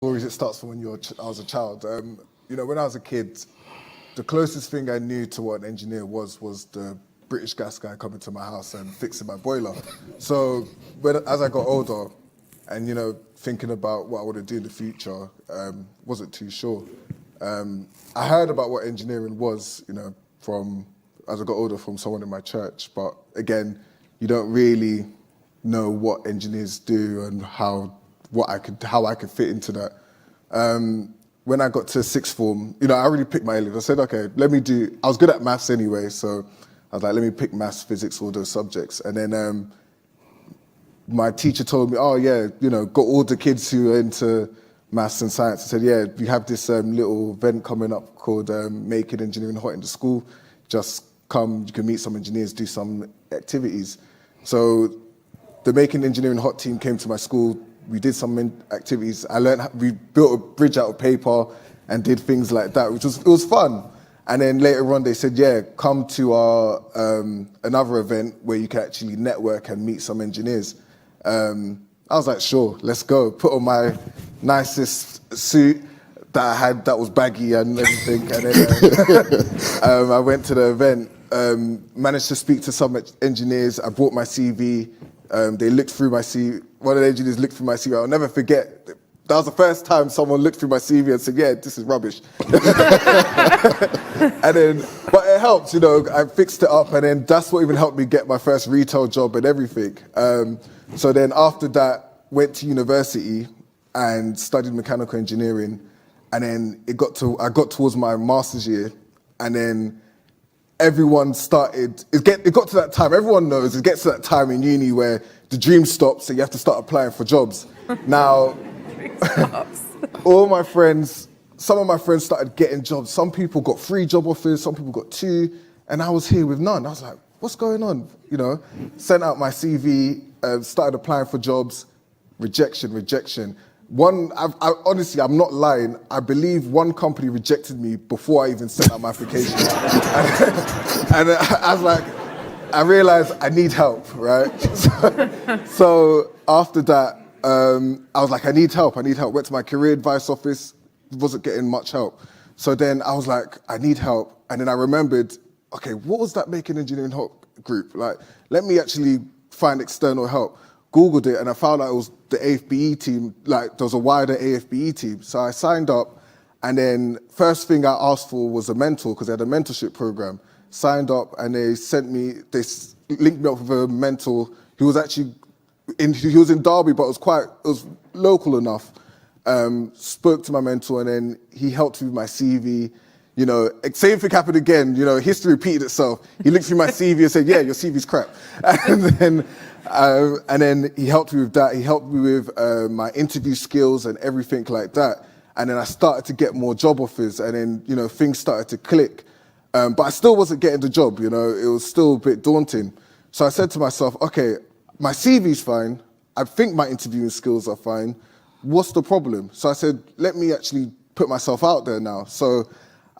Stories, it starts from when I was a child. When I was a kid, the closest thing I knew to what an engineer was the British gas guy coming to my house and fixing my boiler. So as I got older and, thinking about what I want to do in the future, wasn't too sure. I heard about what engineering was, from, as I got older, from someone in my church. But again, you don't really know what engineers do and how I could fit into that. When I got to sixth form, I already picked my A-levels. I said, okay, I was good at maths anyway, so I was like, let me pick maths, physics, all those subjects. And then my teacher told me, oh yeah, got all the kids who are into maths and science. I said, yeah, we have this little event coming up called Making Engineering Hot in the school. Just come, you can meet some engineers, do some activities. So the Making Engineering Hot team came to my school. We did some activities. We built a bridge out of paper and did things like that, it was fun. And then later on, they said, yeah, come to our another event where you can actually network and meet some engineers. I was like, sure, let's go. Put on my nicest suit that I had that was baggy and everything. And then I went to the event, managed to speak to some engineers. I brought my CV. They looked through my CV. One of the engineers looked through my CV. I'll never forget. That was the first time someone looked through my CV and said, yeah, this is rubbish. But it helped, I fixed it up, and then that's what even helped me get my first retail job and everything. So then after that, went to university and studied mechanical engineering. And then I got towards my master's year, and then everyone started, it got to that time, everyone knows, it gets to that time in uni where the dream stops, so you have to start applying for jobs. Now, some of my friends started getting jobs. Some people got 3 job offers, some people got 2, and I was here with none. I was like, what's going on? Sent out my CV, started applying for jobs, rejection. Honestly, I'm not lying. I believe one company rejected me before I even sent out my application. and I was like, I realized I need help, right? So after that, I was like, I need help. Went to my career advice office, wasn't getting much help. So then I was like, I need help. And then I remembered, okay, what was that Making Engineering Hot group? Like, let me actually find external help. Googled it, and I found out it was the AFBE team, like there was a wider AFBE team. So I signed up, and then first thing I asked for was a mentor, because they had a mentorship program. Signed up, and they linked me up with a mentor who was actually, he was in Derby, but it was local enough. Spoke to my mentor, and then he helped me with my CV. Same thing happened again, history repeated itself. He looked through my CV and said, yeah, your CV's crap. And then he helped me with that. He helped me with my interview skills and everything like that. And then I started to get more job offers, and then, things started to click. But I still wasn't getting the job, it was still a bit daunting. So I said to myself, okay, my CV's fine. I think my interviewing skills are fine. What's the problem? So I said, let me actually put myself out there now. So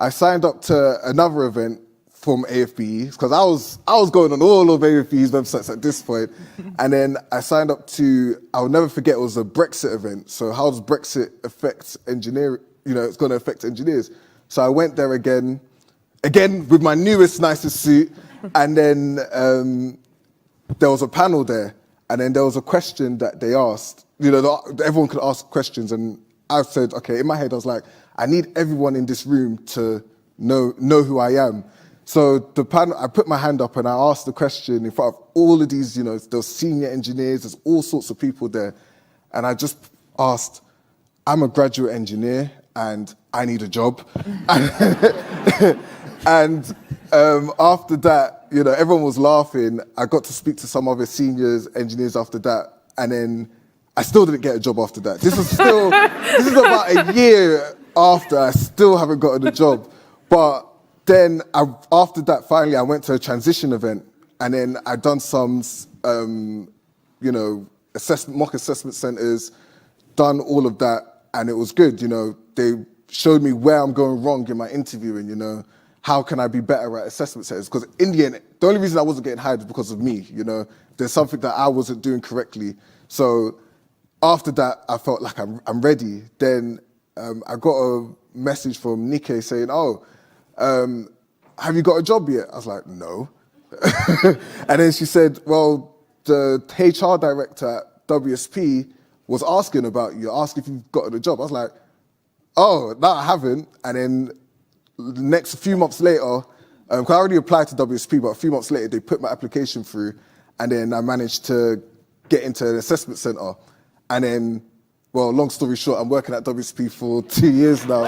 I signed up to another event from AFBE, because I was going on all of AFBE's websites at this point. And then I signed up to, I'll never forget, it was a Brexit event. So how does Brexit affect engineering? It's going to affect engineers. So I went there again with my newest, nicest suit. And then there was a panel there. And then there was a question that they asked. Everyone could ask questions. And I said, okay, in my head, I was like, I need everyone in this room to know who I am. So the panel, I put my hand up and I asked the question in front of all of these, there's senior engineers, there's all sorts of people there. And I just asked, I'm a graduate engineer and I need a job. And after that, everyone was laughing. I got to speak to some other seniors, engineers after that. And then I still didn't get a job after that. This is about a year after, I still haven't gotten a job. But then after that, finally, I went to a transition event, and then I'd done some, mock assessment centers, done all of that, and it was good. They showed me where I'm going wrong in my interviewing. How can I be better at assessment centers? Because in the end, the only reason I wasn't getting hired was because of me. There's something that I wasn't doing correctly. So after that, I felt like I'm ready. Then I got a message from Nikkei saying, oh, have you got a job yet? I was like, no. And then she said, well, the HR director at WSP was asking about you, asking if you've gotten a job. I was like, oh, no, I haven't. And then the next few months later, because I already applied to WSP, but a few months later, they put my application through, and then I managed to get into an assessment center. And then, well, long story short, I'm working at WSP for 2 years now.